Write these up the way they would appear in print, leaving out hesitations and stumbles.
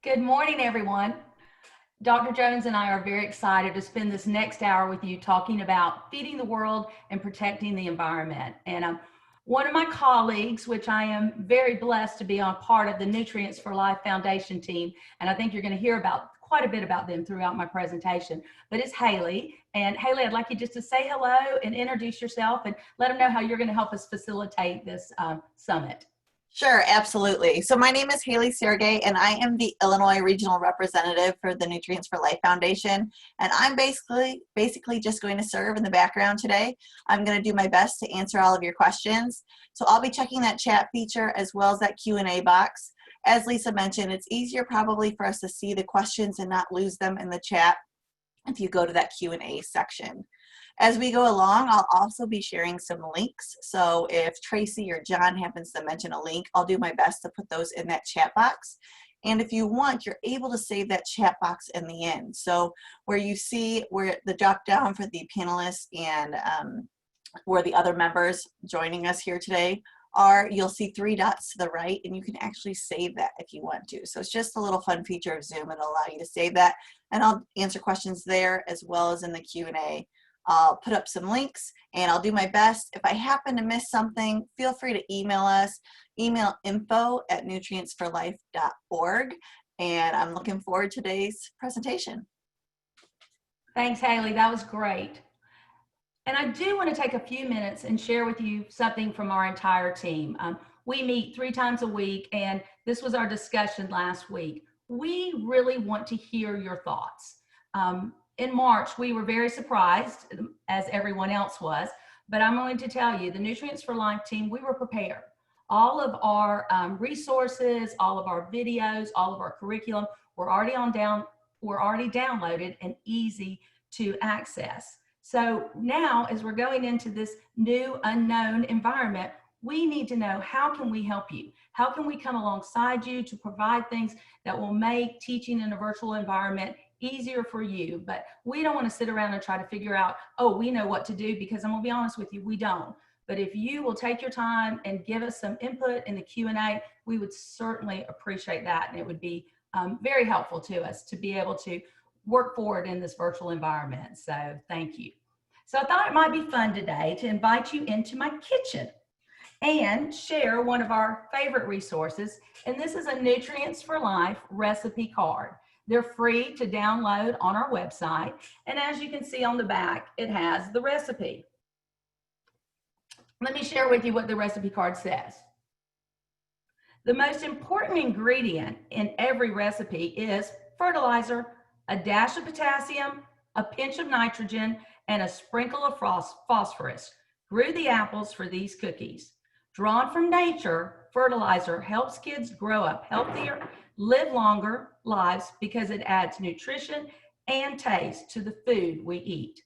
Good morning, everyone. Dr. Jones and I are very excited to spend this next hour with you talking about feeding the world and protecting the environment. And one of my colleagues, which I am very blessed to be on part of the Nutrients for Life Foundation team, and I think you're going to hear quite a bit about them throughout my presentation, but it's Haley. And Haley, I'd like you just to say hello and introduce yourself and let them know how you're going to help us facilitate this summit. Sure, absolutely. So my name is Haley Sergey, and I am the Illinois Regional Representative for the Nutrients for Life Foundation. And I'm basically just going to serve in the background today. I'm going to do my best to answer all of your questions. So I'll be checking that chat feature as well as that Q&A box. As Lisa mentioned, it's easier probably for us to see the questions and not lose them in the chat if you go to that Q&A section. As we go along, I'll also be sharing some links. So if Tracy or John happens to mention a link, I'll do my best to put those in that chat box. And if you want, you're able to save that chat box in the end. So where you see where the drop down for the panelists and where the other members joining us here today are, you'll see 3 dots to the right, and you can actually save that if you want to. So it's just a little fun feature of Zoom. It'll allow you to save that, and I'll answer questions there as well as in the Q&A. I'll put up some links and I'll do my best. If I happen to miss something, feel free to email us. Email info@nutrientsforlife.org. And I'm looking forward to today's presentation. Thanks, Haley. That was great. And I do want to take a few minutes and share with you something from our entire team. We meet 3 times a week, and this was our discussion last week. We really want to hear your thoughts. In March, we were very surprised, as everyone else was, but I'm going to tell you, the Nutrients for Life team, we were prepared. All of our resources, all of our videos, all of our curriculum were already downloaded and easy to access. So now, as we're going into this new unknown environment, we need to know, how can we help you? How can we come alongside you to provide things that will make teaching in a virtual environment easier for you? But we don't want to sit around and try to figure out, oh, we know what to do, because I'm going to be honest with you, we don't. But if you will take your time and give us some input in the Q&A, we would certainly appreciate that. And it would be very helpful to us to be able to work forward in this virtual environment. So thank you. So I thought it might be fun today to invite you into my kitchen and share one of our favorite resources. And this is a Nutrients for Life recipe card. They're free to download on our website. And as you can see on the back, it has the recipe. Let me share with you what the recipe card says. The most important ingredient in every recipe is fertilizer, a dash of potassium, a pinch of nitrogen, and a sprinkle of phosphorus. Grew the apples for these cookies. Drawn from nature, fertilizer helps kids grow up healthier, live longer lives, because it adds nutrition and taste to the food we eat.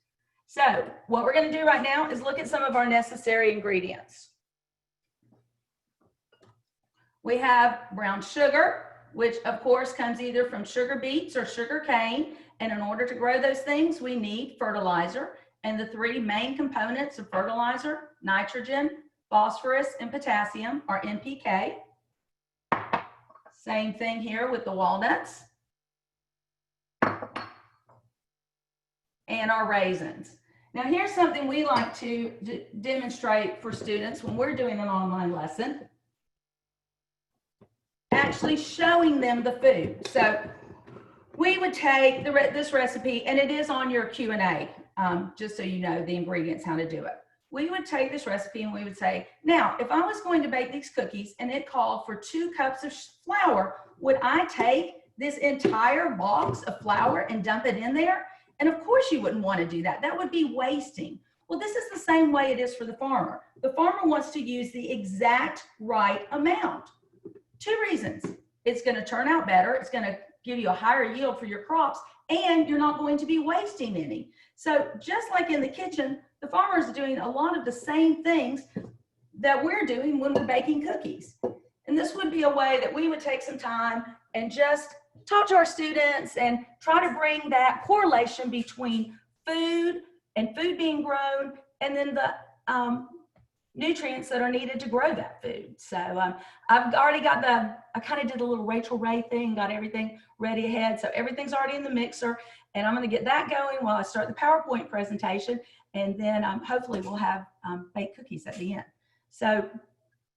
So what we're going to do right now is look at some of our necessary ingredients. We have brown sugar, which of course comes either from sugar beets or sugar cane. And in order to grow those things, we need fertilizer. And the 3 main components of fertilizer, nitrogen, phosphorus, and potassium, are NPK. Same thing here with the walnuts and our raisins. Now here's something we like to demonstrate for students when we're doing an online lesson. Actually showing them the food. So we would take this recipe, and it is on your Q&A, just so you know the ingredients, how to do it. We would take this recipe and we would say, now, if I was going to bake these cookies and it called for 2 cups of flour, would I take this entire box of flour and dump it in there? And of course you wouldn't want to do that. That would be wasting. Well, this is the same way it is for the farmer. The farmer wants to use the exact right amount. 2 reasons. It's going to turn out better. It's going to give you a higher yield for your crops, and you're not going to be wasting any. So just like in the kitchen, the farmer is doing a lot of the same things that we're doing when we're baking cookies. And this would be a way that we would take some time and just talk to our students and try to bring that correlation between food and food being grown, and then the nutrients that are needed to grow that food. So I've already got I kind of did a little Rachel Ray thing, got everything ready ahead. So everything's already in the mixer, and I'm going to get that going while I start the PowerPoint presentation. And then hopefully we'll have baked cookies at the end. So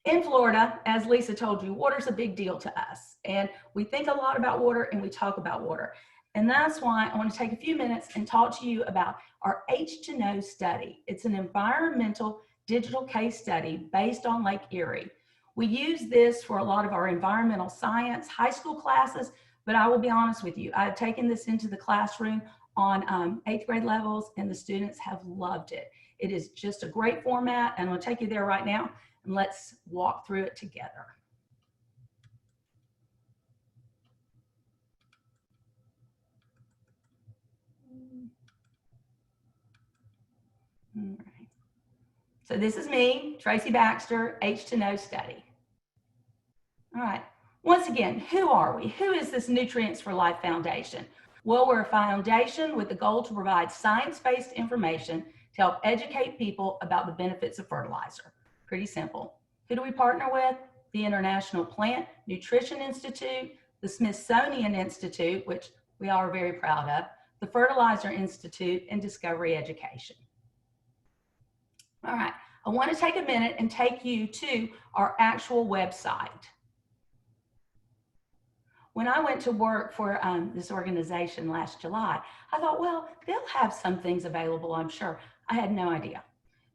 in Florida, as Lisa told you, water's a big deal to us. And we think a lot about water and we talk about water. And that's why I want to take a few minutes and talk to you about our H2Know study. It's an environmental digital case study based on Lake Erie. We use this for a lot of our environmental science high school classes, but I will be honest with you, I've taken this into the classroom on 8th grade levels, and the students have loved it. It is just a great format, and I'll take you there right now, and let's walk through it together. All right. So this is me, Tracy Baxter, H2Know study. All right. Once again, who are we? Who is this Nutrients for Life Foundation? Well, we're a foundation with the goal to provide science-based information to help educate people about the benefits of fertilizer. Pretty simple. Who do we partner with? The International Plant Nutrition Institute, the Smithsonian Institute, which we all are very proud of, the Fertilizer Institute, and Discovery Education. All right, I want to take a minute and take you to our actual website. When I went to work for this organization last July, I thought, well, they'll have some things available, I'm sure. I had no idea.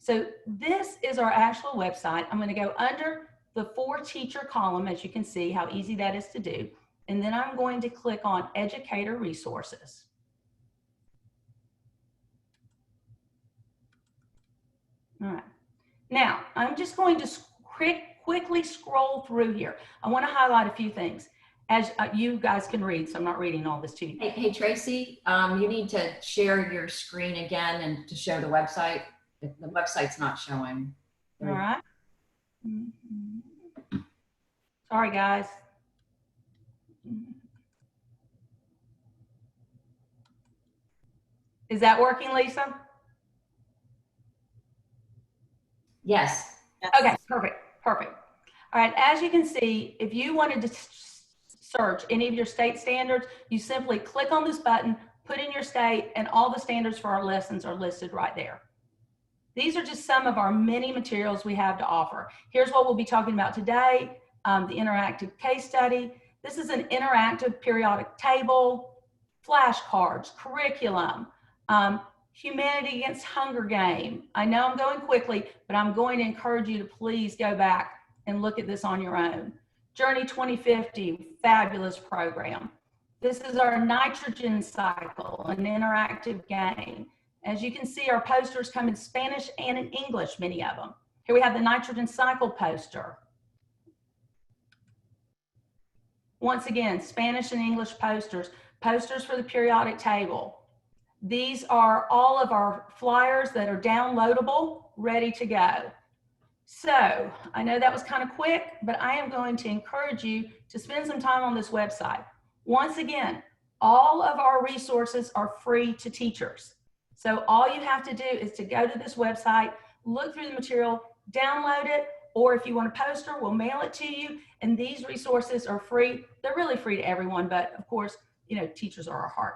So this is our actual website. I'm going to go under the For Teacher column, as you can see how easy that is to do. And then I'm going to click on Educator Resources. All right. Now, I'm just going to quickly scroll through here. I want to highlight a few things. As you guys can read, so I'm not reading all this to you. Hey Tracy, you need to share your screen again and to show the website. The website's not showing. All right. Sorry, guys. Is that working, Lisa? Yes. Okay, perfect, perfect. All right, as you can see, if you wanted to search any of your state standards, you simply click on this button, put in your state, and all the standards for our lessons are listed right there. These are just some of our many materials we have to offer. Here's what we'll be talking about today, the interactive case study. This is an interactive periodic table, flashcards, curriculum, Humanity Against Hunger game. I know I'm going quickly, but I'm going to encourage you to please go back and look at this on your own. Journey 2050, fabulous program. This is our nitrogen cycle, an interactive game. As you can see, our posters come in Spanish and in English, many of them. Here we have the nitrogen cycle poster. Once again, Spanish and English posters, posters for the periodic table. These are all of our flyers that are downloadable, ready to go. So I know that was kind of quick, but I am going to encourage you to spend some time on this website. Once again, all of our resources are free to teachers. So all you have to do is to go to this website, look through the material, download it, or if you want a poster, we'll mail it to you. And these resources are free. They're really free to everyone, but of course, you know, teachers are our heart.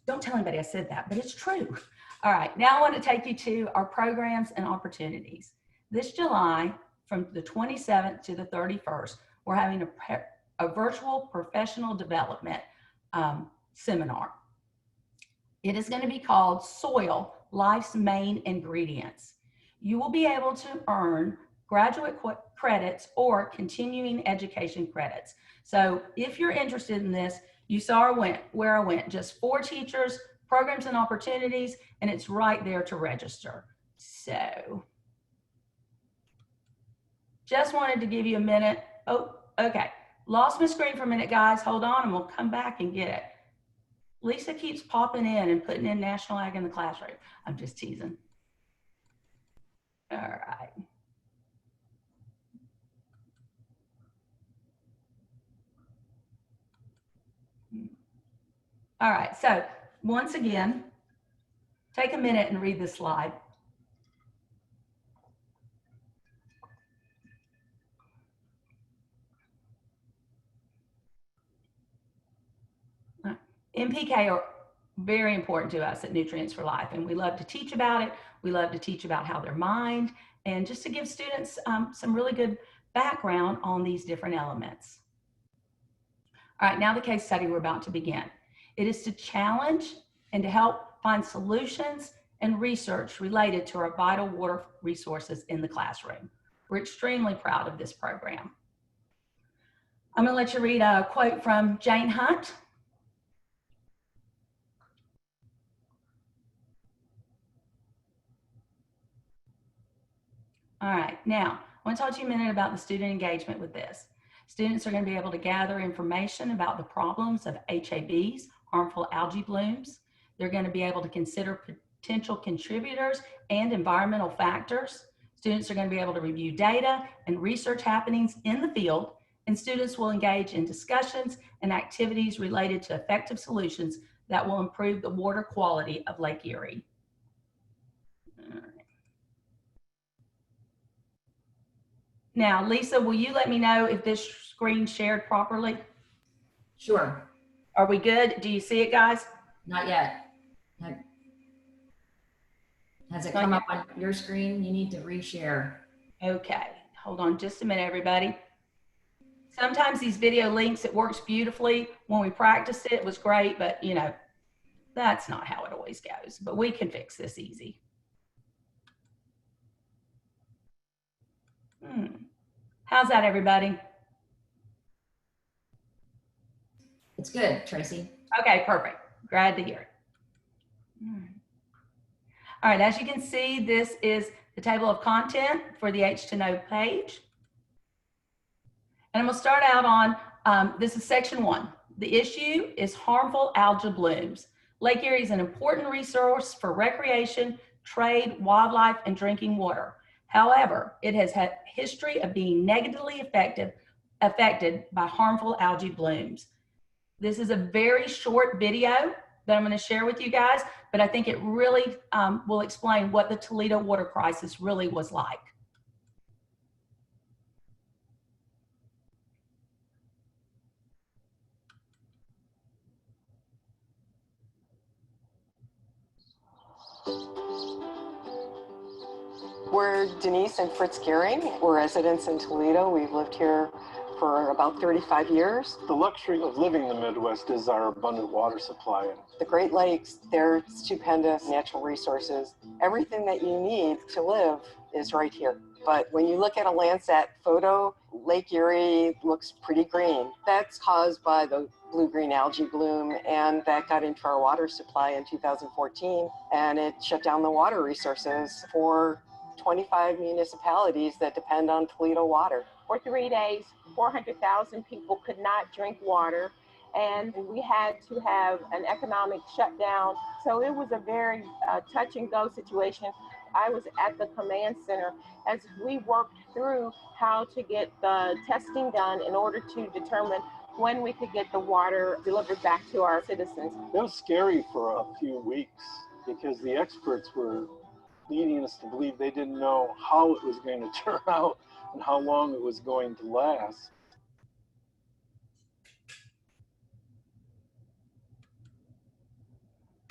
Don't tell anybody I said that, but it's true. All right, now I want to take you to our programs and opportunities. This July, from the 27th to the 31st, we're having a virtual professional development seminar. It is going to be called Soil, Life's Main Ingredients. You will be able to earn graduate credits or continuing education credits. So if you're interested in this, you saw where I went, just 4 teachers, programs and opportunities, and it's right there to register. So just wanted to give you a minute. Oh, okay. Lost my screen for a minute, guys. Hold on, and we'll come back and get it. Lisa keeps popping in and putting in National Ag in the classroom. I'm just teasing. All right. All right, so once again, take a minute and read this slide. NPK are very important to us at Nutrients for Life, and we love to teach about it. We love to teach about how they're mined, and just to give students some really good background on these different elements. All right, now the case study we're about to begin. It is to challenge and to help find solutions and research related to our vital water resources in the classroom. We're extremely proud of this program. I'm going to let you read a quote from Jane Hunt. All right, now I want to talk to you a minute about the student engagement with this. Students are going to be able to gather information about the problems of HABs, harmful algae blooms. They're going to be able to consider potential contributors and environmental factors. Students are going to be able to review data and research happenings in the field, and students will engage in discussions and activities related to effective solutions that will improve the water quality of Lake Erie. Now, Lisa, will you let me know if this screen shared properly? Sure. Are we good? Do you see it, guys? Not yet. Has it come up on your screen? You need to reshare. Okay, hold on just a minute, everybody. Sometimes these video links, it works beautifully. When we practiced it, it was great, but you know, that's not how it always goes. But we can fix this easy. How's that, everybody? It's good, Tracy. Okay, perfect. Glad to hear it. All right, as you can see, this is the table of content for the H2Know page. And I'm gonna start out on, this is section 1. The issue is harmful algal blooms. Lake Erie is an important resource for recreation, trade, wildlife, and drinking water. However, it has had a history of being negatively affected by harmful algae blooms. This is a very short video that I'm going to share with you guys, but I think it really will explain what the Toledo water crisis really was like. We're Denise and Fritz Gehring. We're residents in Toledo. We've lived here for about 35 years. The luxury of living in the Midwest is our abundant water supply. The Great Lakes, they're stupendous natural resources. Everything that you need to live is right here. But when you look at a Landsat photo, Lake Erie looks pretty green. That's caused by the blue-green algae bloom, and that got into our water supply in 2014, and it shut down the water resources for 25 municipalities that depend on Toledo water. For 3 days, 400,000 people could not drink water, and we had to have an economic shutdown. So it was a very touch and go situation. I was at the command center as we worked through how to get the testing done in order to determine when we could get the water delivered back to our citizens. It was scary for a few weeks because the experts were leading us to believe they didn't know how it was going to turn out and how long it was going to last.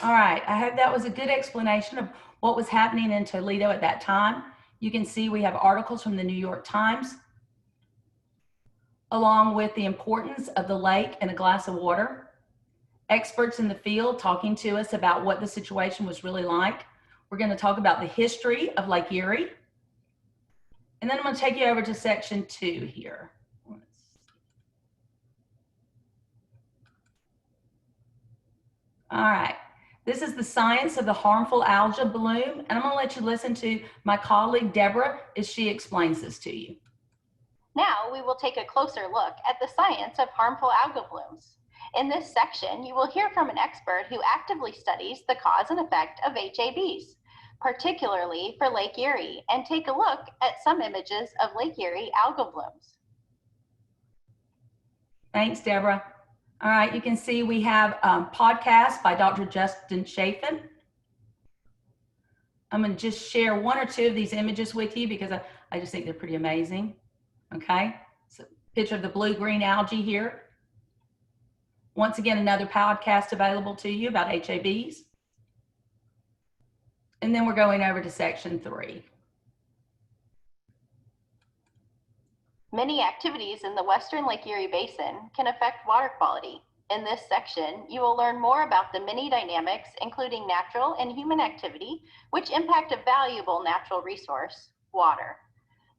All right, I hope that was a good explanation of what was happening in Toledo at that time. You can see we have articles from the New York Times, along with the importance of the lake and a glass of water. Experts in the field talking to us about what the situation was really like. We're going to talk about the history of Lake Erie. And then I'm going to take you over to section 2 here. All right. This is the science of the harmful algae bloom. And I'm going to let you listen to my colleague, Deborah, as she explains this to you. Now we will take a closer look at the science of harmful algal blooms. In this section, you will hear from an expert who actively studies the cause and effect of HABs, particularly for Lake Erie, and take a look at some images of Lake Erie algal blooms. Thanks, Deborah. All right, you can see we have a podcast by Dr. Justin Chafin. I'm going to just share 1 or 2 of these images with you because I just think they're pretty amazing. Okay, so picture of the blue-green algae here. Once again, another podcast available to you about HABs. And then we're going over to section 3. Many activities in the Western Lake Erie Basin can affect water quality. In this section, you will learn more about the many dynamics, including natural and human activity, which impact a valuable natural resource, water.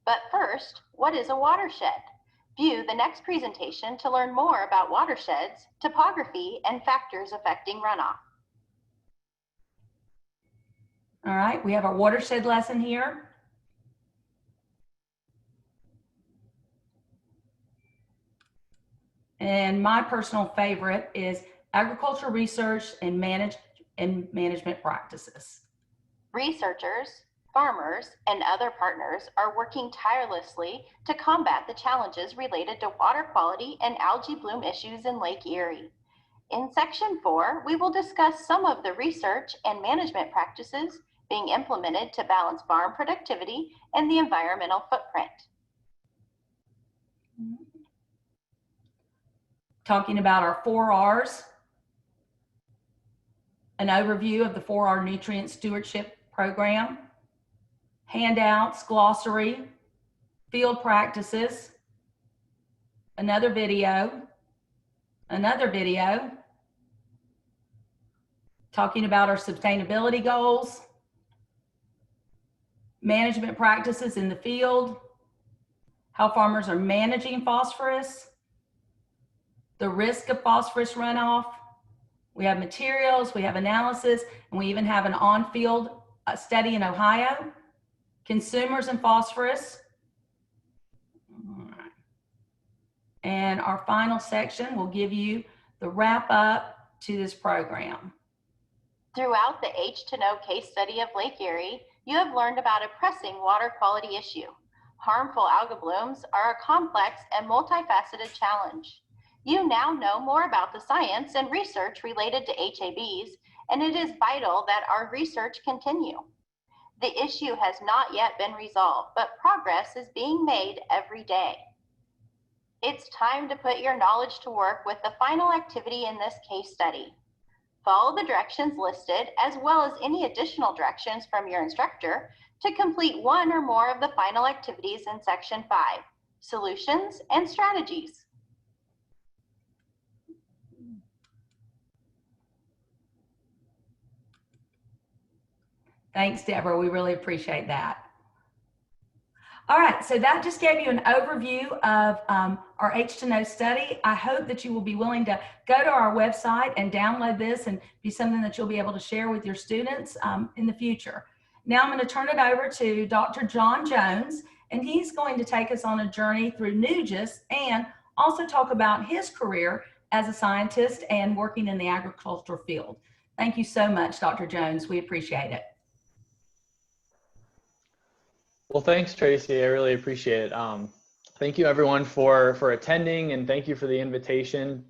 But first, what is a watershed? View the next presentation to learn more about watersheds, topography, and factors affecting runoff. All right, we have our watershed lesson here. And my personal favorite is agricultural research and management practices. Researchers, farmers, and other partners are working tirelessly to combat the challenges related to water quality and algae bloom issues in Lake Erie. In section 4, we will discuss some of the research and management practices being implemented to balance farm productivity and the environmental footprint. Talking about our 4 R's, an overview of the 4R nutrient stewardship program, handouts, glossary, field practices, another video, talking about our sustainability goals, management practices in the field, how farmers are managing phosphorus, the risk of phosphorus runoff. We have materials, we have analysis, and we even have an on-field study in Ohio, consumers and phosphorus. And our final section will give you the wrap up to this program. Throughout the H2Know case study of Lake Erie, you have learned about a pressing water quality issue. Harmful algal blooms are a complex and multifaceted challenge. You now know more about the science and research related to HABs, and it is vital that our research continue. The issue has not yet been resolved, but progress is being made every day. It's time to put your knowledge to work with the final activity in this case study. Follow the directions listed, as well as any additional directions from your instructor, to complete one or more of the final activities in section 5, solutions and strategies. Thanks, Deborah. We really appreciate that. All right, so that just gave you an overview of our H2Know study. I hope that you will be willing to go to our website and download this and be something that you'll be able to share with your students in the future. Now I'm going to turn it over to Dr. John Jones, and he's going to take us on a journey through NUGIS and also talk about his career as a scientist and working in the agricultural field. Thank you so much, Dr. Jones. We appreciate it. Well, thanks, Tracy. I really appreciate it. Thank you, everyone, for attending, and thank you for the invitation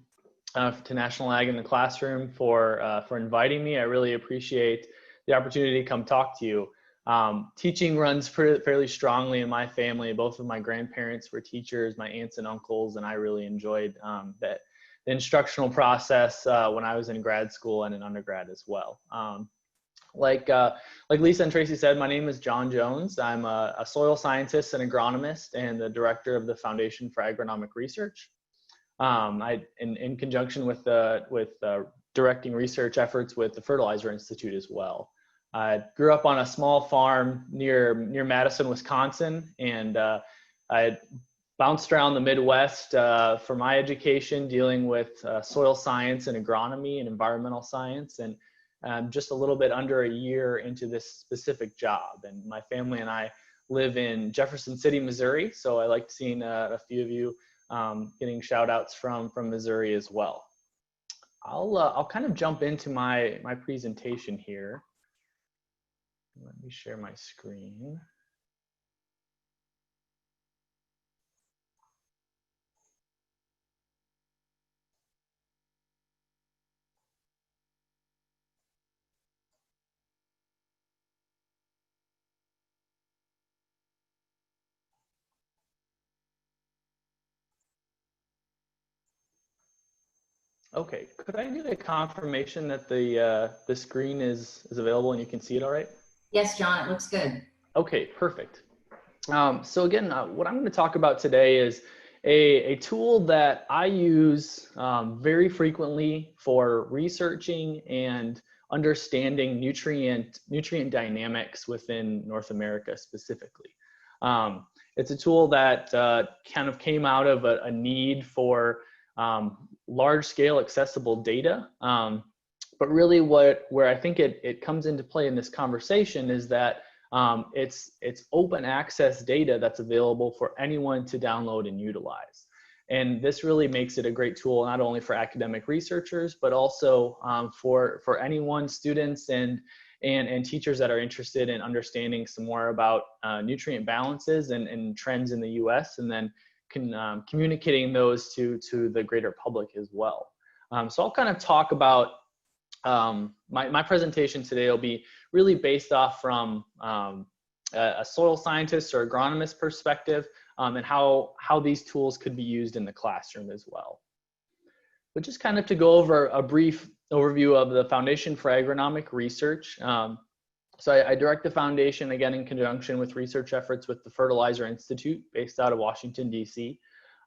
to National Ag in the Classroom for inviting me. I really appreciate the opportunity to come talk to you. Teaching runs fairly strongly in my family. Both of my grandparents were teachers, my aunts and uncles, and I really enjoyed the instructional process when I was in grad school and in undergrad as well. Like Lisa and Tracy said, my name is John Jones. I'm a soil scientist and agronomist and the director of the Foundation for Agronomic Research. In conjunction with directing research efforts with the Fertilizer Institute as well. I grew up on a small farm near Madison, Wisconsin, and I bounced around the Midwest for my education, dealing with soil science and agronomy and environmental science, and just a little bit under a year into this specific job. And my family and I live in Jefferson City, Missouri, so I like seeing a few of you getting shout outs from Missouri as well. I'll kind of jump into my presentation here. Let me share my screen. Okay, could I get a confirmation that the screen is available and you can see it all right? Yes, John, it looks good. Okay, perfect. So again, what I'm going to talk about today is a tool that I use very frequently for researching and understanding nutrient dynamics within North America specifically. It's a tool that kind of came out of a need for large-scale accessible data. But really where I think it comes into play in this conversation is that it's open access data that's available for anyone to download and utilize. And this really makes it a great tool, not only for academic researchers, but also for anyone, students and teachers that are interested in understanding some more about nutrient balances and trends in the US, and then communicating those to the greater public as well. So I'll kind of talk about my presentation today will be really based off from a soil scientist or agronomist perspective, and how these tools could be used in the classroom as well. But just kind of to go over a brief overview of the Foundation for Agronomic Research. So I direct the foundation, again, in conjunction with research efforts with the Fertilizer Institute based out of Washington, D.C.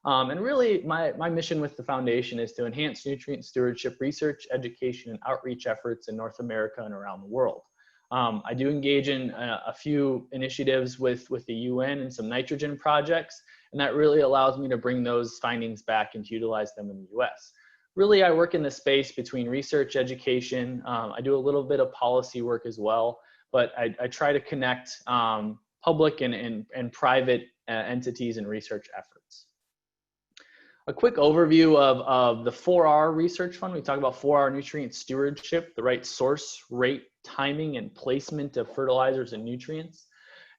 And really, my mission with the foundation is to enhance nutrient stewardship research, education, and outreach efforts in North America and around the world. I do engage in a few initiatives with the UN and some nitrogen projects, and that really allows me to bring those findings back and to utilize them in the US. Really, I work in the space between research, education. I do a little bit of policy work as well, but I try to connect public and private entities and research efforts. A quick overview of the 4R Research Fund. We talk about 4R nutrient stewardship, the right source, rate, timing, and placement of fertilizers and nutrients.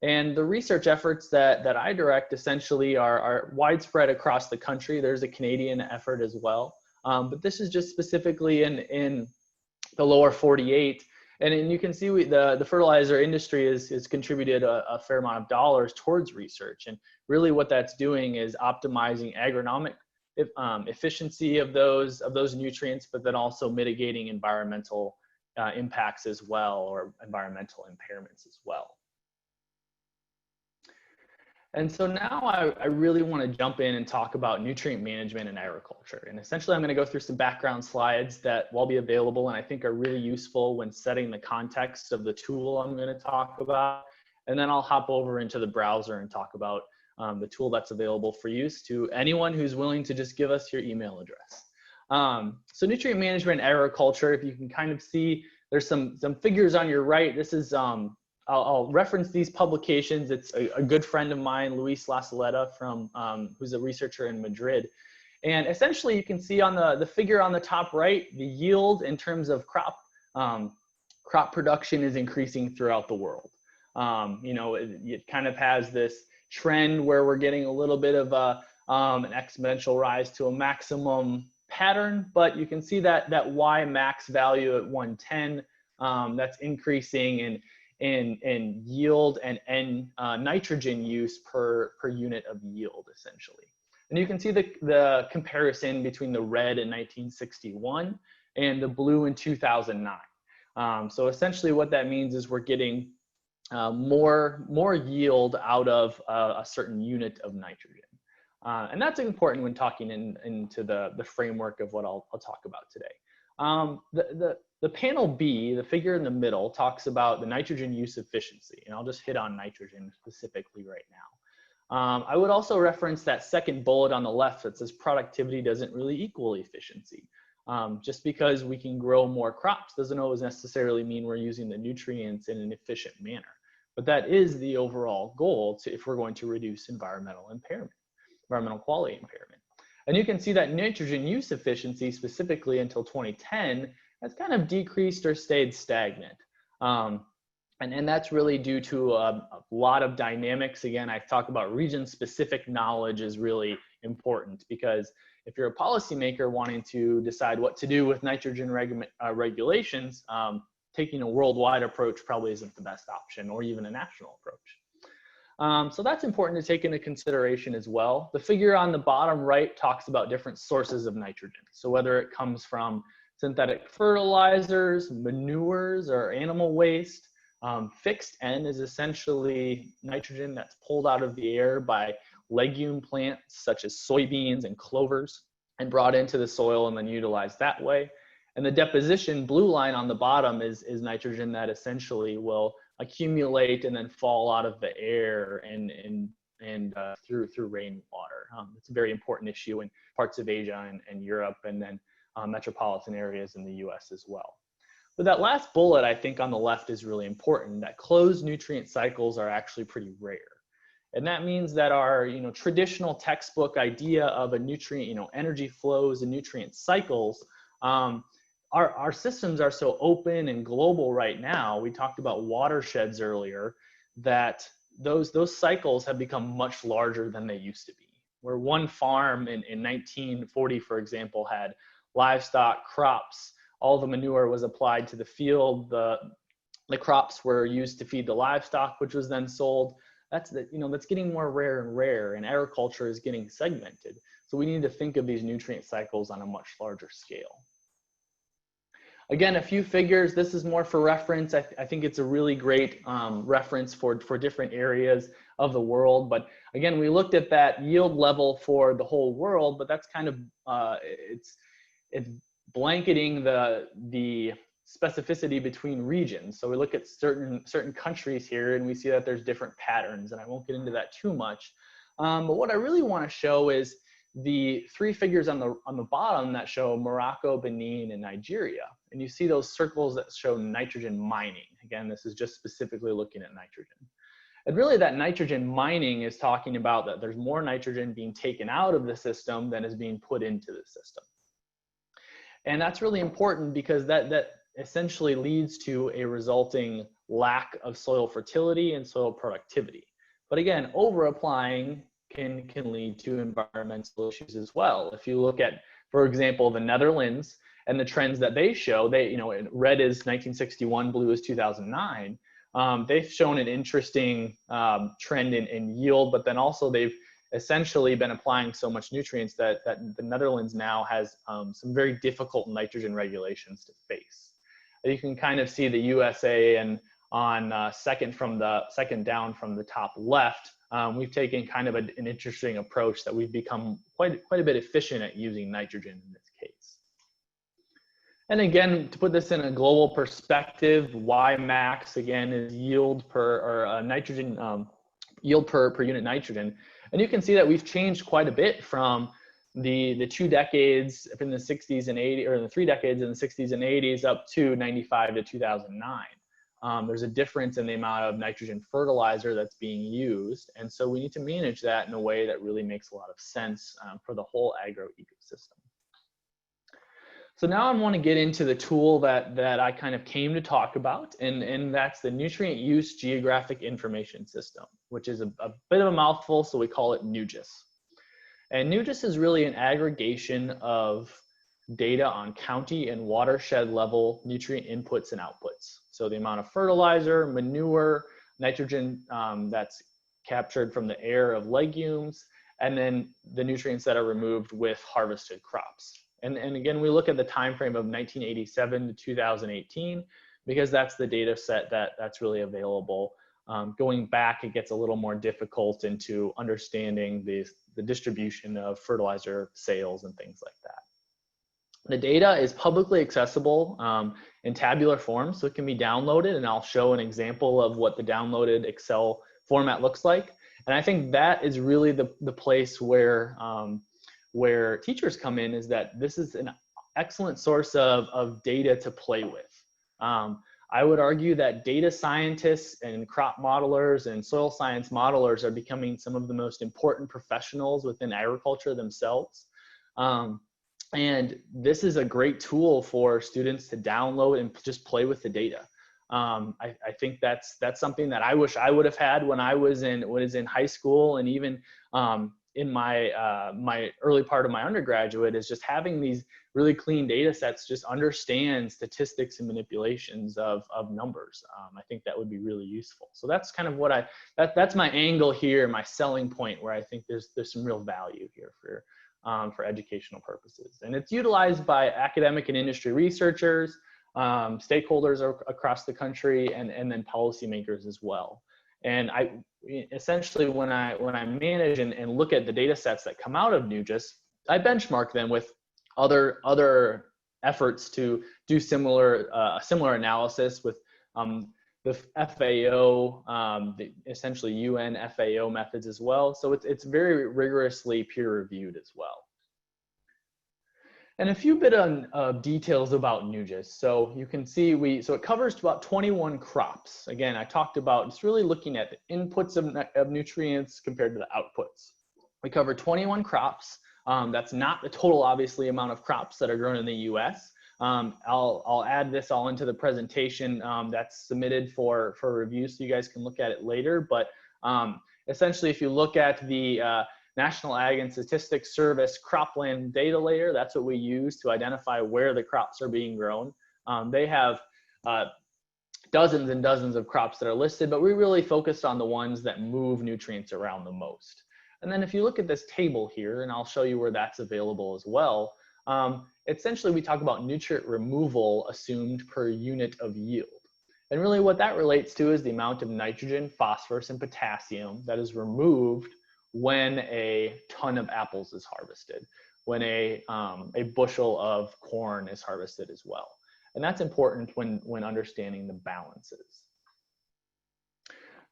And the research efforts that I direct essentially are widespread across the country. There's a Canadian effort as well. But this is just specifically in the lower 48. And you can see the fertilizer industry has contributed a fair amount of dollars towards research. And really what that's doing is optimizing agronomic efficiency of those nutrients, but then also mitigating environmental impacts as well, or environmental impairments as well. And so now I really want to jump in and talk about nutrient management in agriculture. And essentially, I'm going to go through some background slides that will be available and I think are really useful when setting the context of the tool I'm going to talk about. And then I'll hop over into the browser and talk about the tool that's available for use to anyone who's willing to just give us your email address. So nutrient management in agriculture, if you can kind of see, there's some figures on your right. This is, I'll reference these publications. It's a good friend of mine, Luis La Saleta, who's a researcher in Madrid. And essentially you can see on the figure on the top right, the yield in terms of crop production is increasing throughout the world. You know, it kind of has this trend where we're getting a little bit of an exponential rise to a maximum pattern, but you can see that Y max value at 110, that's increasing in yield and nitrogen use per unit of yield, essentially. And you can see the comparison between the red in 1961 and the blue in 2009. So essentially what that means is we're getting more yield out of a certain unit of nitrogen. And that's important when talking into the framework of what I'll talk about today. The panel B, the figure in the middle, talks about the nitrogen use efficiency, and I'll just hit on nitrogen specifically right now. I would also reference that second bullet on the left that says productivity doesn't really equal efficiency. Just because we can grow more crops doesn't always necessarily mean we're using the nutrients in an efficient manner. But that is the overall goal if we're going to reduce environmental quality impairment. And you can see that nitrogen use efficiency specifically until 2010 has kind of decreased or stayed stagnant. And that's really due to a lot of dynamics. Again, I talk about region-specific knowledge is really important, because if you're a policymaker wanting to decide what to do with nitrogen regulations, taking a worldwide approach probably isn't the best option, or even a national approach. So that's important to take into consideration as well. The figure on the bottom right talks about different sources of nitrogen. So whether it comes from synthetic fertilizers, manures, or animal waste. Fixed N is essentially nitrogen that's pulled out of the air by legume plants such as soybeans and clovers and brought into the soil and then utilized that way. And the deposition blue line on the bottom is nitrogen that essentially will accumulate and then fall out of the air and through rainwater. It's a very important issue in parts of Asia and Europe, and then metropolitan areas in the US as well. But that last bullet, I think on the left is really important, that closed nutrient cycles are actually pretty rare. And that means that our traditional textbook idea of a nutrient, energy flows and nutrient cycles, our systems are so open and global right now. We talked about watersheds earlier, that those cycles have become much larger than they used to be. Where one farm in 1940, for example, had livestock, crops, all the manure was applied to the field, the crops were used to feed the livestock, which was then sold. That's getting more rare and rare, and agriculture is getting segmented. So we need to think of these nutrient cycles on a much larger scale. Again, a few figures. This is more for reference. I think it's a really great reference for different areas of the world. But again, we looked at that yield level for the whole world, but that's kind of, it's blanketing the specificity between regions. So we look at certain countries here and we see that there's different patterns, and I won't get into that too much. But what I really want to show is the three figures on the bottom that show Morocco, Benin, and Nigeria. And you see those circles that show nitrogen mining. Again, this is just specifically looking at nitrogen. And really that nitrogen mining is talking about that there's more nitrogen being taken out of the system than is being put into the system. And that's really important because that essentially leads to a resulting lack of soil fertility and soil productivity. But again, over applying can lead to environmental issues as well. If you look at, for example, the Netherlands and the trends that they show, red is 1961, blue is 2009. They've shown an interesting trend in yield, but then also they've essentially been applying so much nutrients that the Netherlands now has some very difficult nitrogen regulations to face. You can kind of see the USA, and on second down from the top left, we've taken kind of an interesting approach that we've become quite a bit efficient at using nitrogen in this case. And again, to put this in a global perspective, Y max again is yield per nitrogen yield per unit nitrogen, and you can see that we've changed quite a bit from the 2 decades in the 60s and 80s, or the 3 decades in the 60s and 80s up to 95 to 2009. There's a difference in the amount of nitrogen fertilizer that's being used, and so we need to manage that in a way that really makes a lot of sense for the whole agro ecosystem. So now I want to get into the tool that I kind of came to talk about, and that's the Nutrient Use Geographic Information System, which is a bit of a mouthful, so we call it NUGIS. And NUGIS is really an aggregation of data on county and watershed level nutrient inputs and outputs. So the amount of fertilizer, manure, nitrogen that's captured from the air of legumes, and then the nutrients that are removed with harvested crops. And again, we look at the time frame of 1987 to 2018 because that's the data set that's really available. Going back, it gets a little more difficult into understanding the distribution of fertilizer sales and things like that. The data is publicly accessible in tabular form, so it can be downloaded, and I'll show an example of what the downloaded Excel format looks like. And I think that is really the place where teachers come in, is that this is an excellent source of data to play with. I would argue that data scientists and crop modelers and soil science modelers are becoming some of the most important professionals within agriculture themselves. And this is a great tool for students to download and just play with the data. I think that's something that I wish I would have had when I was in high school, and even in my my early part of my undergraduate is just having these really clean data sets, just understand statistics and manipulations of numbers. I think that would be really useful. So that's kind of what that's my angle here, my selling point, where I think there's some real value here for educational purposes. And it's utilized by academic and industry researchers, stakeholders across the country, and then policymakers as well. And essentially when I manage and look at the data sets that come out of NUGIS, I benchmark them with other efforts to do similar analysis with the FAO, essentially UN FAO methods as well. So it's very rigorously peer reviewed as well. And a few bit of details about NUGIS. So you can see so it covers about 21 crops. Again, I talked about just really looking at the inputs of nutrients compared to the outputs. We cover 21 crops. That's not the total, obviously, amount of crops that are grown in the US. I'll add this all into the presentation that's submitted for review, so you guys can look at it later. But essentially, if you look at the National Ag and Statistics Service cropland data layer, that's what we use to identify where the crops are being grown. They have dozens and dozens of crops that are listed, but we really focused on the ones that move nutrients around the most. And then if you look at this table here, and I'll show you where that's available as well, essentially we talk about nutrient removal assumed per unit of yield. And really what that relates to is the amount of nitrogen, phosphorus, and potassium that is removed when a ton of apples is harvested, when a bushel of corn is harvested as well. And that's important when understanding the balances.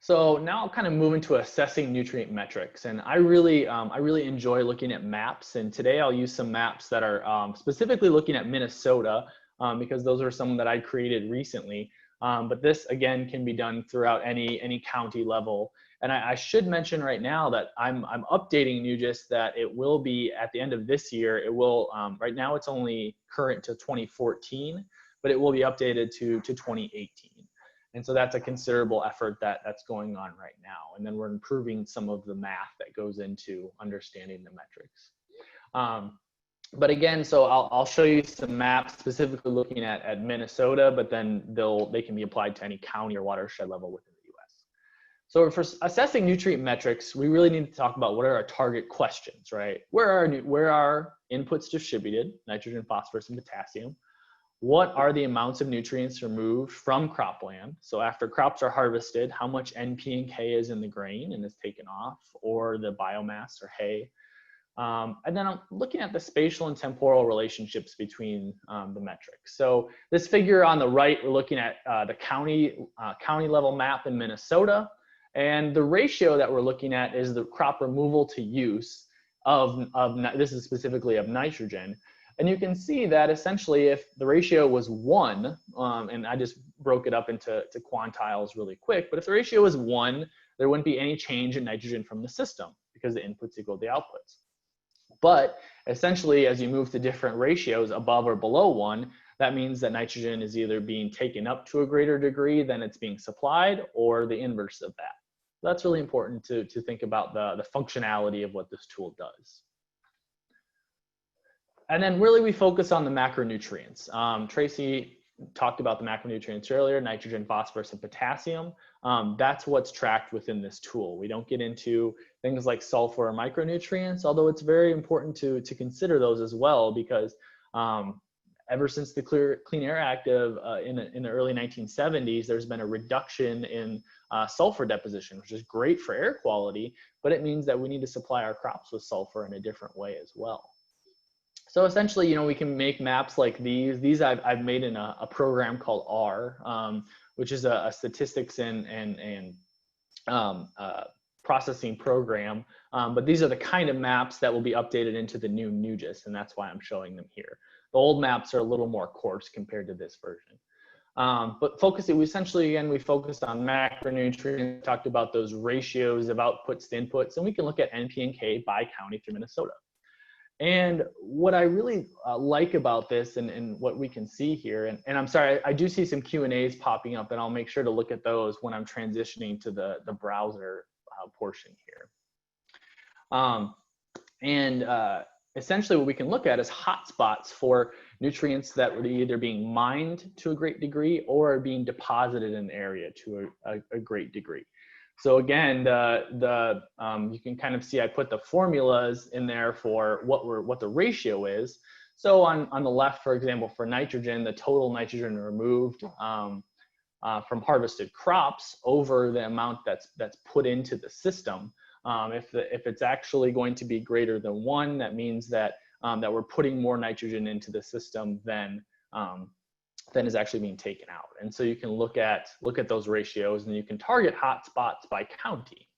So now I'll kind of move into assessing nutrient metrics. And I really enjoy looking at maps. And today I'll use some maps that are specifically looking at Minnesota because those are some that I created recently. But this, again, can be done throughout any county level. And I should mention right now that I'm updating NUGIS, that it will be at the end of this year. It will, right now it's only current to 2014, but it will be updated to 2018. And so that's a considerable effort that's going on right now. And then we're improving some of the math that goes into understanding the metrics. But again, so I'll show you some maps specifically looking at Minnesota, but then they can be applied to any county or watershed level within the US. So for assessing nutrient metrics, we really need to talk about what are our target questions, right? Where are inputs distributed, nitrogen, phosphorus, and potassium? What are the amounts of nutrients removed from cropland? So after crops are harvested, how much NP and K is in the grain and is taken off, or the biomass or hay? And then I'm looking at the spatial and temporal relationships between the metrics. So this figure on the right, we're looking at the county level map in Minnesota. And the ratio that we're looking at is the crop removal to use this is specifically of nitrogen. And you can see that essentially if the ratio was 1, and I just broke it up into quantiles really quick, but if the ratio was 1, there wouldn't be any change in nitrogen from the system because the inputs equal the outputs. But essentially, as you move to different ratios above or below 1, that means that nitrogen is either being taken up to a greater degree than it's being supplied, or the inverse of that. That's really important to think about the functionality of what this tool does. And then really we focus on the macronutrients. Tracy talked about the macronutrients earlier, nitrogen, phosphorus, and potassium. That's what's tracked within this tool. We don't get into things like sulfur or micronutrients, although it's very important to consider those as well, because ever since the Clean Air Act in the early 1970s, there's been a reduction in sulfur deposition, which is great for air quality, but it means that we need to supply our crops with sulfur in a different way as well. So essentially, we can make maps like these. These I've made in a program called R, which is a statistics and processing program. But these are the kind of maps that will be updated into the new NUGIS, and that's why I'm showing them here. The old maps are a little more coarse compared to this version. But we focused on macronutrients, talked about those ratios of outputs to inputs, and we can look at NP and K by county through Minnesota. And what I really like about this and what we can see here, and I'm sorry, I do see some Q&As popping up, and I'll make sure to look at those when I'm transitioning to the browser portion here. And essentially what we can look at is hotspots for nutrients that were either being mined to a great degree or being deposited in the area to a great degree. So again, you can kind of see I put the formulas in there for what the ratio is. So on the left, for example, for nitrogen, the total nitrogen removed from harvested crops over the amount that's put into the system. If it's actually going to be greater than 1, that means that that we're putting more nitrogen into the system than is actually being taken out. And so you can look at those ratios, and you can target hotspots by county.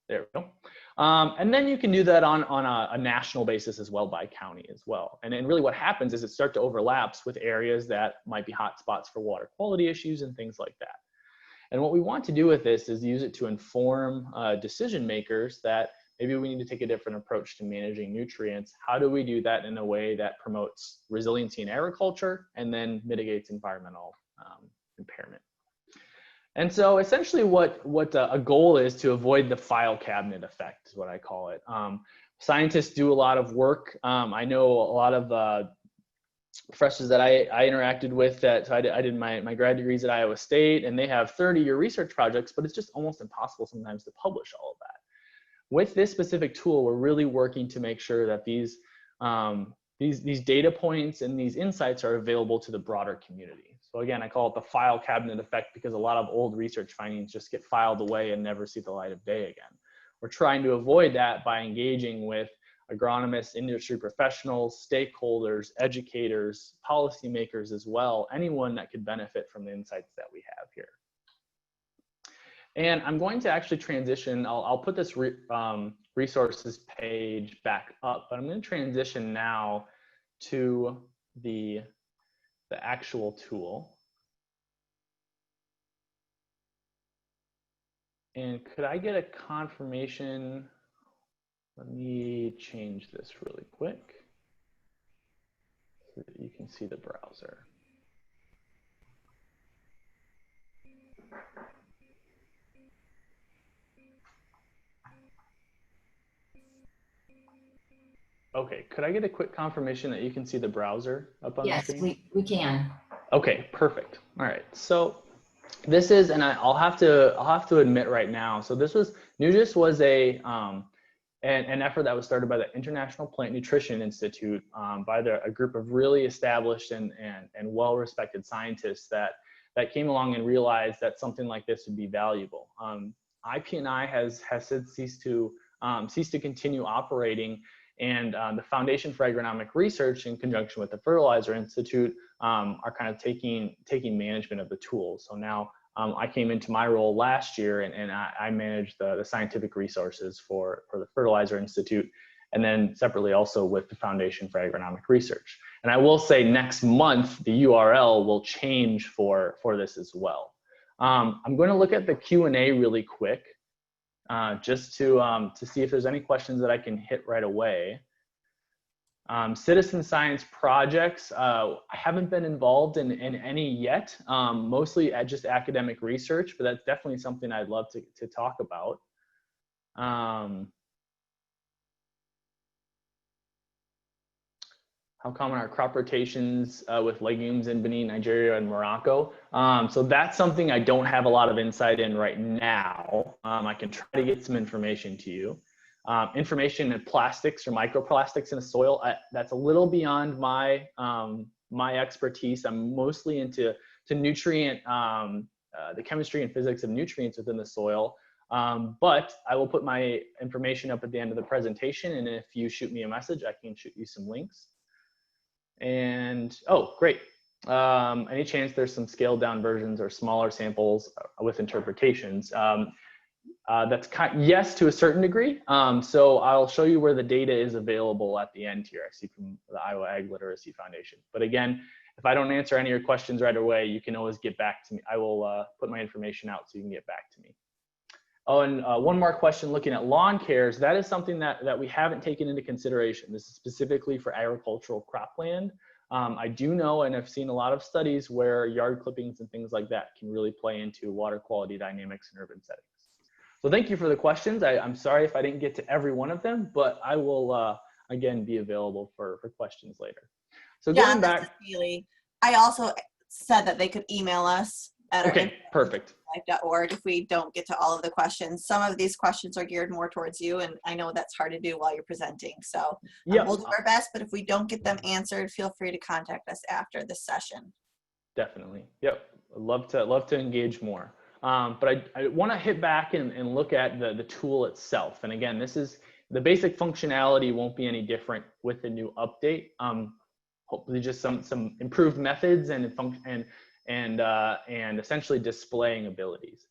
There we go. And then you can do that on a national basis as well, by county as well. And then really what happens is it starts to overlaps with areas that might be hotspots for water quality issues and things like that. And what we want to do with this is use it to inform decision makers that maybe we need to take a different approach to managing nutrients. How do we do that in a way that promotes resiliency in agriculture and then mitigates environmental impairment? And so essentially what a goal is to avoid the file cabinet effect is what I call it. Scientists do a lot of work. I know a lot of professors that I interacted with so I did my grad degrees at Iowa State, and they have 30-year research projects, but it's just almost impossible sometimes to publish all of that. With this specific tool, we're really working to make sure that these data points and these insights are available to the broader community. So again, I call it the file cabinet effect because a lot of old research findings just get filed away and never see the light of day again. We're trying to avoid that by engaging with agronomists, industry professionals, stakeholders, educators, policymakers as well, anyone that could benefit from the insights that we have here. And I'm going to actually transition, I'll put this resources page back up, but I'm going to transition now to the actual tool. And could I get a confirmation? Let me change this really quick so that you can see the browser. Okay, could I get a quick confirmation that you can see the browser up on the screen? Yes, we can. Okay, perfect. All right, so this is, and I'll have to admit right now, so NuGIS was an effort that was started by the International Plant Nutrition Institute by a group of really established and well-respected scientists that came along and realized that something like this would be valuable. IPNI has since ceased to continue operating, and the Foundation for Agronomic Research, in conjunction with the Fertilizer Institute, are kind of taking management of the tools. So now I came into my role last year, and I manage the scientific resources for the Fertilizer Institute, and then separately also with the Foundation for Agronomic Research. And I will say next month, the URL will change for this as well. I'm going to look at the Q&A really quick, just to see if there's any questions that I can hit right away. Citizen science projects, I haven't been involved in any yet, mostly at just academic research, but that's definitely something I'd love to talk about. How common are crop rotations with legumes in Benin, Nigeria, and Morocco? So that's something I don't have a lot of insight in right now. I can try to get some information to you. Information in plastics or microplastics in the soil, that's a little beyond my expertise. I'm mostly into nutrient, the chemistry and physics of nutrients within the soil. But I will put my information up at the end of the presentation, and if you shoot me a message, I can shoot you some links. And, oh, great. Any chance there's some scaled down versions or smaller samples with interpretations? That's yes, to a certain degree. So I'll show you where the data is available at the end here. I see from the Iowa Ag Literacy Foundation. But again, if I don't answer any of your questions right away, you can always get back to me. I will put my information out so you can get back to me. Oh, and one more question looking at lawn cares. That is something that we haven't taken into consideration. This is specifically for agricultural cropland. I do know and have seen a lot of studies where yard clippings and things like that can really play into water quality dynamics in urban settings. So thank you for the questions. I'm sorry if I didn't get to every one of them, but I will again be available for questions later. So John, getting back, this is Haley. I also said that they could email us at okay, perfect. our if we don't get to all of the questions. Some of these questions are geared more towards you, and I know that's hard to do while you're presenting. So we'll do our best, but if we don't get them answered, feel free to contact us after this session. Definitely. Yep. I'd love to engage more. But I want to hit back and look at the tool itself. And again, this is the basic functionality won't be any different with the new update. Hopefully just some improved methods and essentially displaying abilities.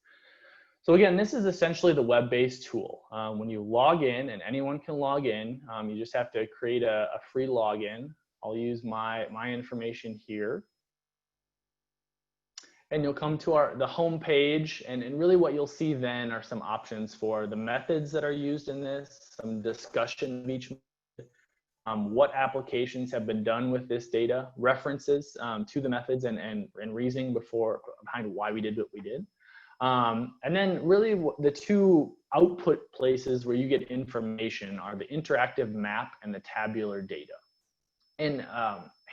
So again, this is essentially the web-based tool. When you log in, and anyone can log in, you just have to create a free login. I'll use my information here. And you'll come to the home page, and really what you'll see then are some options for the methods that are used in this, some discussion of each method, what applications have been done with this data, references to the methods and reasoning behind why we did what we did. And then really the two output places where you get information are the interactive map and the tabular data. And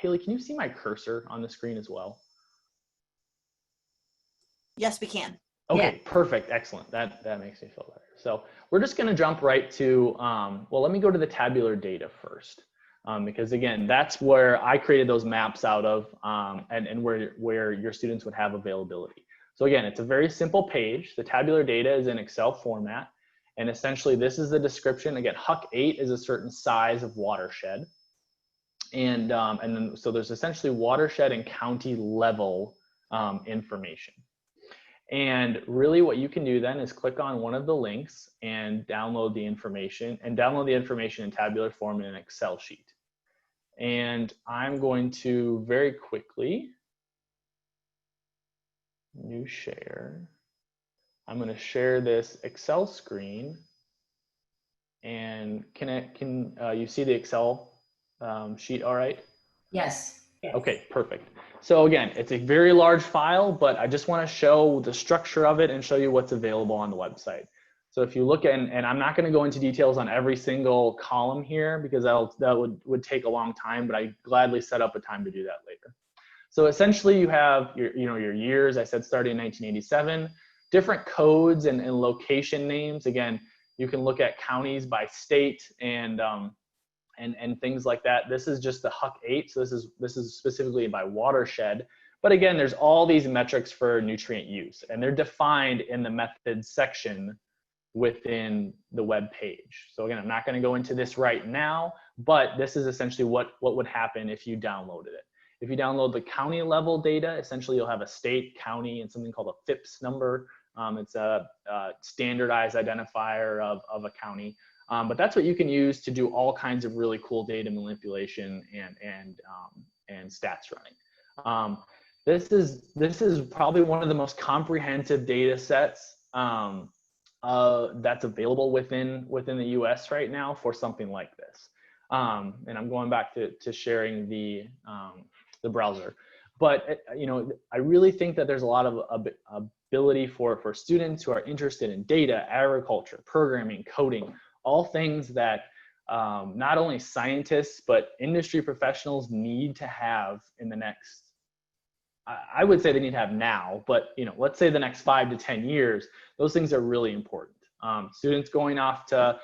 Haley, can you see my cursor on the screen as well? Yes, we can. Okay, Yeah. perfect, excellent. That makes me feel better. So we're just going to jump right to, well, let me go to the tabular data first, because again, that's where I created those maps out of, and where your students would have availability. So again, it's a very simple page. The tabular data is in Excel format, and essentially this is the description. Again, HUC 8 is a certain size of watershed, and then so there's essentially watershed and county level information. And really what you can do then is click on one of the links and download the information in tabular form in an Excel sheet. And I'm going to very quickly new share. I'm going to share this Excel screen, and can you see the Excel sheet all right? Yes. Okay, perfect. So again, it's a very large file, but I just want to show the structure of it and show you what's available on the website. So if you look at, and I'm not going to go into details on every single column here because that would take a long time, but I gladly set up a time to do that later. So essentially you have your years, I said starting in 1987, different codes and location names. Again, you can look at counties by state and things like that. This is just the HUC 8, so this is specifically by watershed. But again, there's all these metrics for nutrient use, and they're defined in the methods section within the web page. So again, I'm not going to go into this right now, but this is essentially what would happen if you downloaded it. If you download the county level data, essentially you'll have a state, county, and something called a FIPS number. It's a standardized identifier of a county. But that's what you can use to do all kinds of really cool data manipulation and stats running. This is probably one of the most comprehensive data sets that's available within the U.S. right now for something like this. And I'm going back to sharing the browser. But I really think that there's a lot of ability for students who are interested in data, agriculture, programming, coding, all things that not only scientists, but industry professionals need to have in the next, I would say they need to have now, but let's say the next 5 to 10 years, those things are really important. Students going off to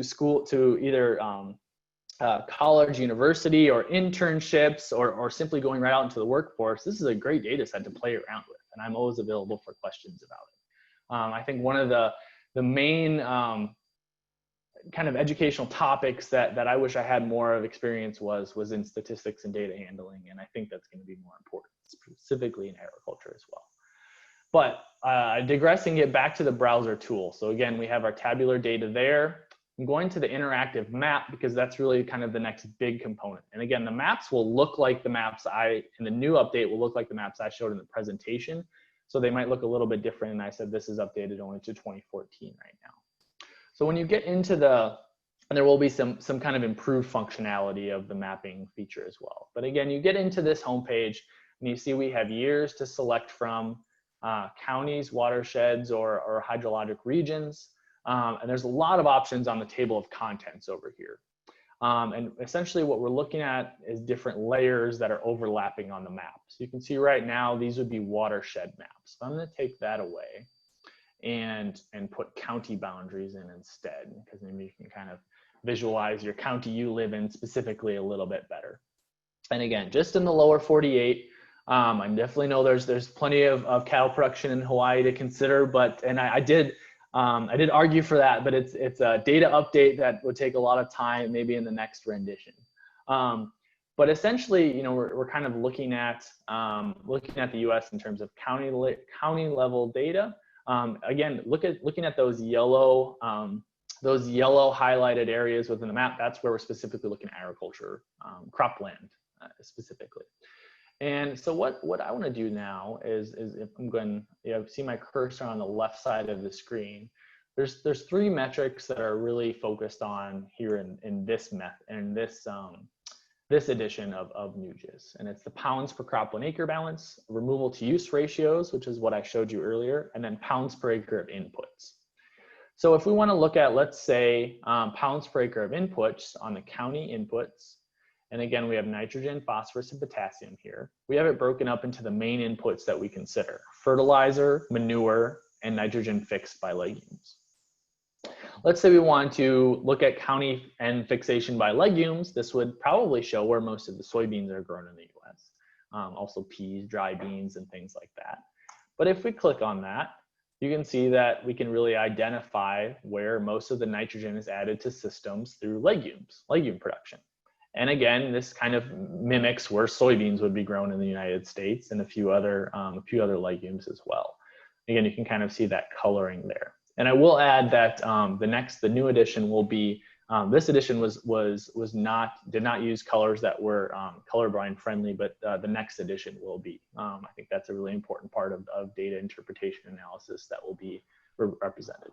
school, to either college, university, or internships, or simply going right out into the workforce, this is a great data set to play around with, and I'm always available for questions about it. I think one of the main kind of educational topics that I wish I had more of experience was in statistics and data handling, and I think that's going to be more important, specifically in agriculture as well. But digress and get back to the browser tool. So again, we have our tabular data there. I'm going to the interactive map because that's really kind of the next big component. And again, the maps will look like the maps in the new update will look like the maps I showed in the presentation. So they might look a little bit different, and I said this is updated only to 2014 right now. So when you get into and there will be some kind of improved functionality of the mapping feature as well. But again, you get into this homepage and you see we have years to select from. counties, watersheds, or hydrologic regions. And there's a lot of options on the table of contents over here. And essentially what we're looking at is different layers that are overlapping on the map. So you can see right now, these would be watershed maps. So I'm going to take that away and put county boundaries in instead, because maybe you can kind of visualize your county you live in specifically a little bit better. And again, just in the lower 48, I definitely know there's plenty of cattle production in Hawaii to consider, but I did argue for that, but it's a data update that would take a lot of time, maybe in the next rendition. But essentially, you know, we're kind of looking at the U.S. in terms of county level data. Again, looking at those yellow highlighted areas within the map. That's where we're specifically looking at agriculture, cropland specifically. And so what I want to do now is if I'm going, see my cursor on the left side of the screen. There's three metrics that are really focused on here in this this edition of NUGIS, and it's the pounds per cropland acre balance, removal to use ratios, which is what I showed you earlier, and then pounds per acre of inputs. So if we want to look at, let's say, pounds per acre of inputs on the county inputs, and again, we have nitrogen, phosphorus, and potassium here. We have it broken up into the main inputs that we consider: fertilizer, manure, and nitrogen fixed by legumes. Let's say we want to look at county and fixation by legumes. This would probably show where most of the soybeans are grown in the US. Also peas, dry beans, and things like that. But if we click on that, you can see that we can really identify where most of the nitrogen is added to systems through legume production. And again, this kind of mimics where soybeans would be grown in the United States and a few other legumes as well. Again, you can kind of see that coloring there. And I will add that the new edition will be, this edition did not use colors that were colorblind friendly, but the next edition will be. I think that's a really important part of data interpretation analysis that will be represented.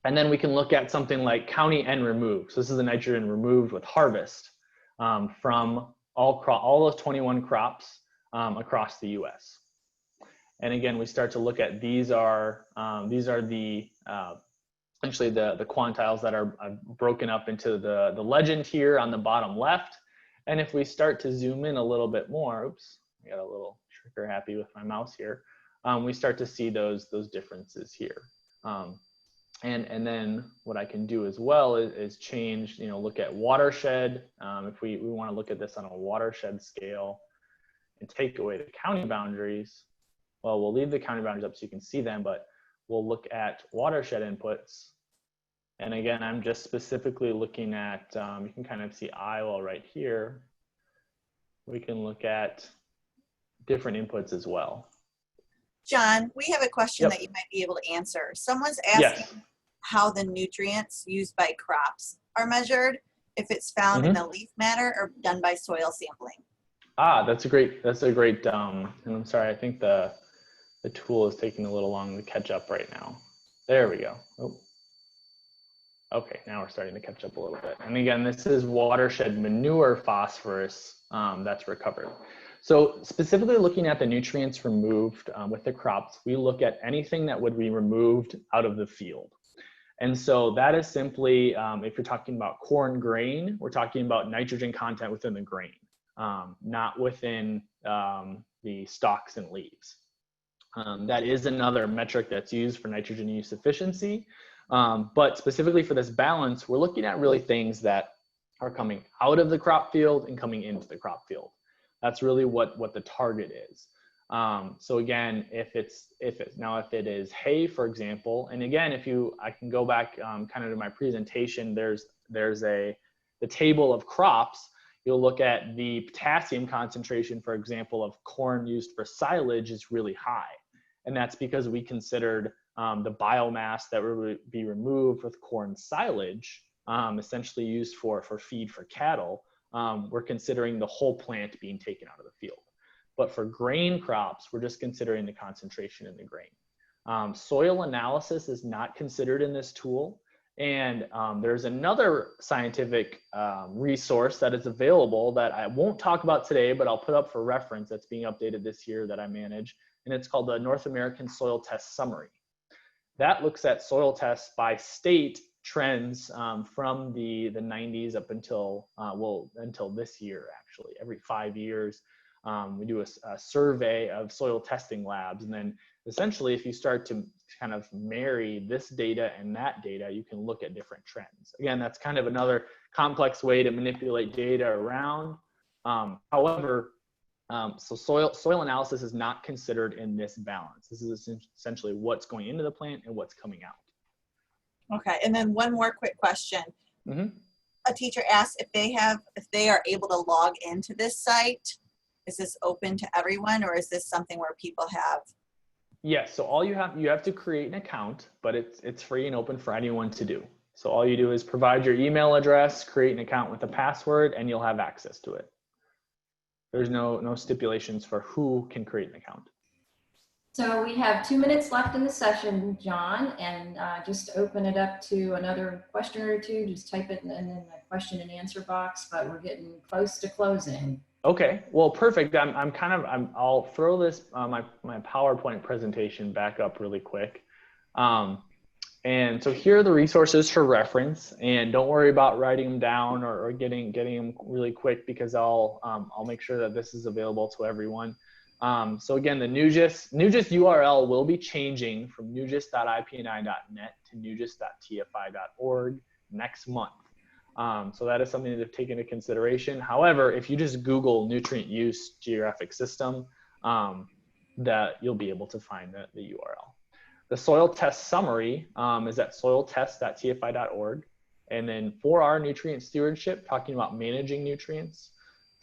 And then we can look at something like county N removed. So this is the nitrogen removed with harvest from all those 21 crops across the US. And again, we start to look at these are the essentially the quantiles that are broken up into the legend here on the bottom left. And if we start to zoom in a little bit more, oops, I got a little trigger happy with my mouse here. We start to see those differences here. And then what I can do as well is change, look at watershed. If we want to look at this on a watershed scale and take away the county boundaries, well, we'll leave the county boundaries up so you can see them, but we'll look at watershed inputs. And again, I'm just specifically looking at, you can kind of see Iowa right here. We can look at different inputs as well. John, we have a question that you might be able to answer. Someone's asking how the nutrients used by crops are measured, if it's found in the leaf matter or done by soil sampling. That's a great, and I'm sorry, I think the tool is taking a little long to catch up right now. There we go. Oh. Okay, now we're starting to catch up a little bit. And again, this is watershed manure phosphorus that's recovered. So specifically looking at the nutrients removed with the crops, we look at anything that would be removed out of the field. And so that is simply, if you're talking about corn grain, we're talking about nitrogen content within the grain, not within the stalks and leaves. That is another metric that's used for nitrogen use efficiency. But specifically for this balance, we're looking at really things that are coming out of the crop field and coming into the crop field. That's really what the target is. So again, if it is hay, for example, and again, I can go back kind of to my presentation, there's the table of crops. You'll look at the potassium concentration, for example, of corn used for silage is really high. And that's because we considered the biomass that would be removed with corn silage, essentially used for feed for cattle. We're considering the whole plant being taken out of the field. But for grain crops, we're just considering the concentration in the grain. Soil analysis is not considered in this tool. And there's another scientific resource that is available that I won't talk about today, but I'll put up for reference, that's being updated this year that I manage. and it's called the North American Soil Test Summary. That looks at soil tests by state trends from the 90s up until, until this year, actually. Every 5 years, we do a survey of soil testing labs. And then essentially, if you start to kind of marry this data and that data, you can look at different trends. Again, that's kind of another complex way to manipulate data around. However, so soil analysis is not considered in this balance. This is essentially what's going into the plant and what's coming out. Okay, and then one more quick question. Mm-hmm. A teacher asked if they are able to log into this site. Is this open to everyone, or is this something where people have? Yes, so all you have to create an account, but it's free and open for anyone to do. So all you do is provide your email address, create an account with a password, and you'll have access to it. There's no stipulations for who can create an account. So we have 2 minutes left in the session, John, and just open it up to another question or two. Just type it in the question and answer box, but we're getting close to closing. Okay, well, perfect. I'll throw this my PowerPoint presentation back up really quick. And so here are the resources for reference, and don't worry about writing them down or getting them really quick, because I'll make sure that this is available to everyone. So again, the NuGIS URL will be changing from nugis.ipni.net to nugis.tfi.org next month. So that is something to take into consideration. However, if you just Google nutrient use geographic system, that you'll be able to find the URL. The soil test summary is at soiltest.tfi.org. And then for our nutrient stewardship, talking about managing nutrients,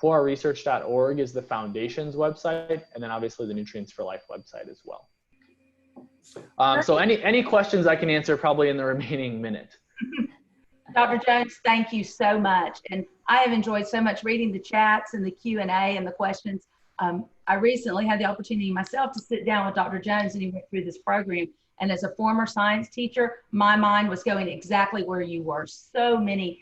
forourresearch.org is the foundation's website, and then obviously the Nutrients for Life website as well. So any questions I can answer probably in the remaining minute. Dr. Jones, thank you so much. And I have enjoyed so much reading the chats and the Q&A and the questions. I recently had the opportunity myself to sit down with Dr. Jones, and he went through this program. And as a former science teacher, my mind was going exactly where you were. So many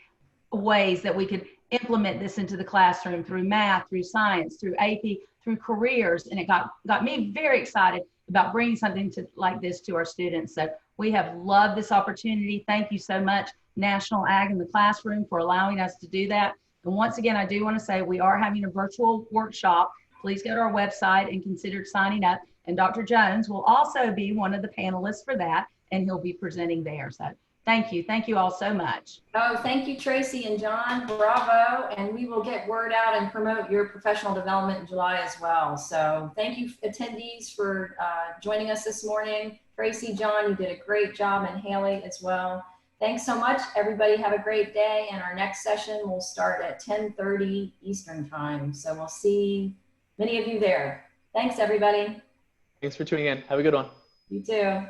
ways that we could implement this into the classroom through math, through science, through AP, through careers. And it got me very excited about bringing something like this to our students. So we have loved this opportunity. Thank you so much, National Ag in the Classroom, for allowing us to do that. And once again, I do want to say we are having a virtual workshop. Please go to our website and consider signing up. And Dr. Jones will also be one of the panelists for that, and he'll be presenting there. So thank you. Thank you all so much. Oh, thank you, Tracy and John. Bravo. And we will get word out and promote your professional development in July as well. So thank you, attendees, for joining us this morning. Tracy, John, you did a great job, and Haley as well. Thanks so much, everybody. Have a great day. And our next session will start at 10:30 Eastern time. So we'll see many of you there. Thanks, everybody. Thanks for tuning in. Have a good one. You too.